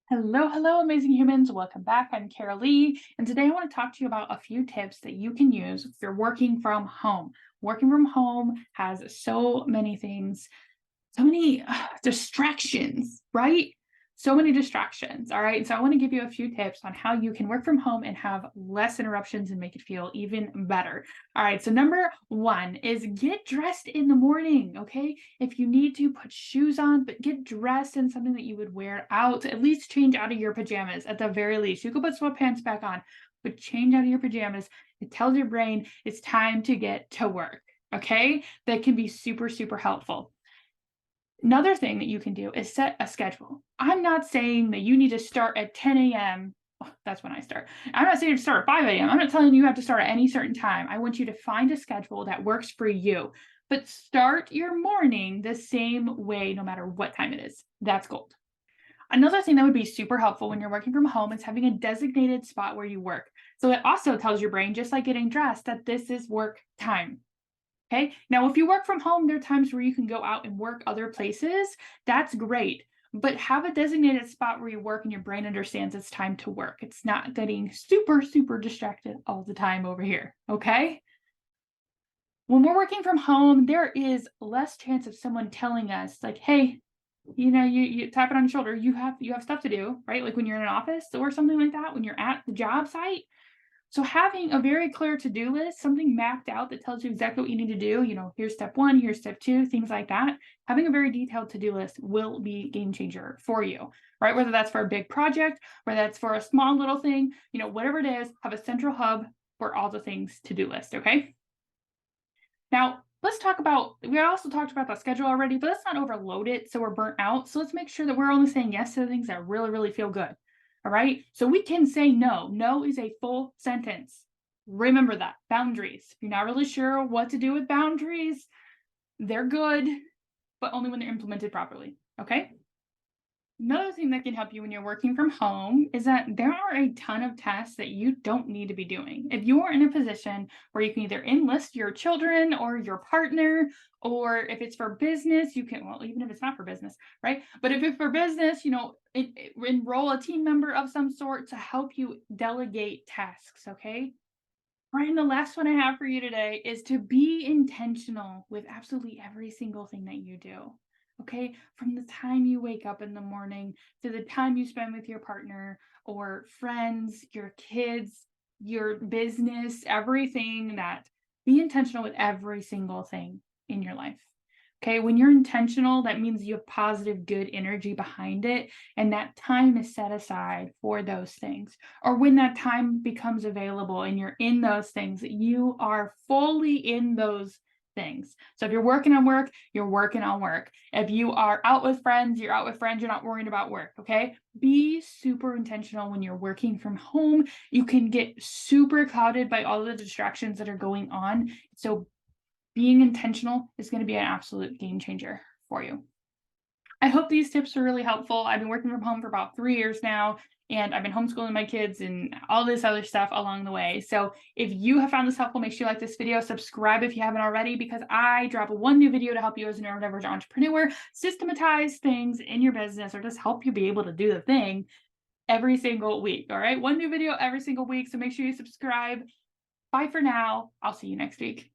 Hello, hello, amazing humans. Welcome back. I'm KARALEE, and today I want to talk to you about a few tips that you can use if you're working from home. Working from home has so many things, so many distractions, right? So many distractions. All right. So I want to give you a few tips on how you can work from home and have less interruptions and make it feel even better. All right. So number one is get dressed in the morning. Okay. If you need to, put shoes on, but get dressed in something that you would wear out, at least change out of your pajamas at the very least. You could put sweatpants back on, but change out of your pajamas. It tells your brain it's time to get to work. Okay. That can be super, super helpful. Another thing that you can do is set a schedule. I'm not saying that you need to start at 10 a.m. Oh, that's when I start. I'm not saying to start at 5 a.m. I'm not telling you have to start at any certain time. I want you to find a schedule that works for you, but start your morning the same way no matter what time it is. That's gold. Another thing that would be super helpful when you're working from home is having a designated spot where you work. So it also tells your brain, just like getting dressed, that this is work time. Okay. Now, if you work from home, there are times where you can go out and work other places. That's great. But have a designated spot where you work and your brain understands it's time to work. It's not getting super, super distracted all the time over here. Okay. When we're working from home, there is less chance of someone telling us, like, hey, you tap it on your shoulder, you have stuff to do, right? Like when you're in an office or something like that, when you're at the job site. So having a very clear to-do list, something mapped out that tells you exactly what you need to do, here's step one, here's step two, things like that. Having a very detailed to-do list will be game changer for you, right? Whether that's for a big project, whether that's for a small little thing, whatever it is, have a central hub for all the things to-do list, okay? Now, we also talked about the schedule already, but let's not overload it so we're burnt out. So let's make sure that we're only saying yes to the things that really, really feel good. All right. So we can say no. No is a full sentence. Remember that. Boundaries. If you're not really sure what to do with boundaries, they're good, but only when they're implemented properly. Okay. Another thing that can help you when you're working from home is that there are a ton of tasks that you don't need to be doing. If you are in a position where you can either enlist your children or your partner, or if it's for business, you can, well, even if it's not for business, right? But if it's for business, enroll a team member of some sort to help you delegate tasks, okay? Right, and the last one I have for you today is to be intentional with absolutely every single thing that you do. Okay, from the time you wake up in the morning to the time you spend with your partner or friends, your kids, your business, everything that be intentional with every single thing in your life. Okay, when you're intentional, that means you have positive, good energy behind it, and that time is set aside for those things. Or when that time becomes available and you're in those things, you are fully in those things. So if you're working on work, you're working on work. If you are out with friends, you're out with friends, you're not worrying about work. Okay, be super intentional when you're working from home. You can get super clouded by all the distractions that are going on. So being intentional is going to be an absolute game changer for you. I hope these tips are really helpful. I've been working from home for about 3 years now, and I've been homeschooling my kids and all this other stuff along the way. So if you have found this helpful, make sure you like this video, subscribe if you haven't already, because I drop one new video to help you as a neurodivergent entrepreneur systematize things in your business or just help you be able to do the thing every single week. All right, one new video every single week. So make sure you subscribe. Bye for now. I'll see you next week.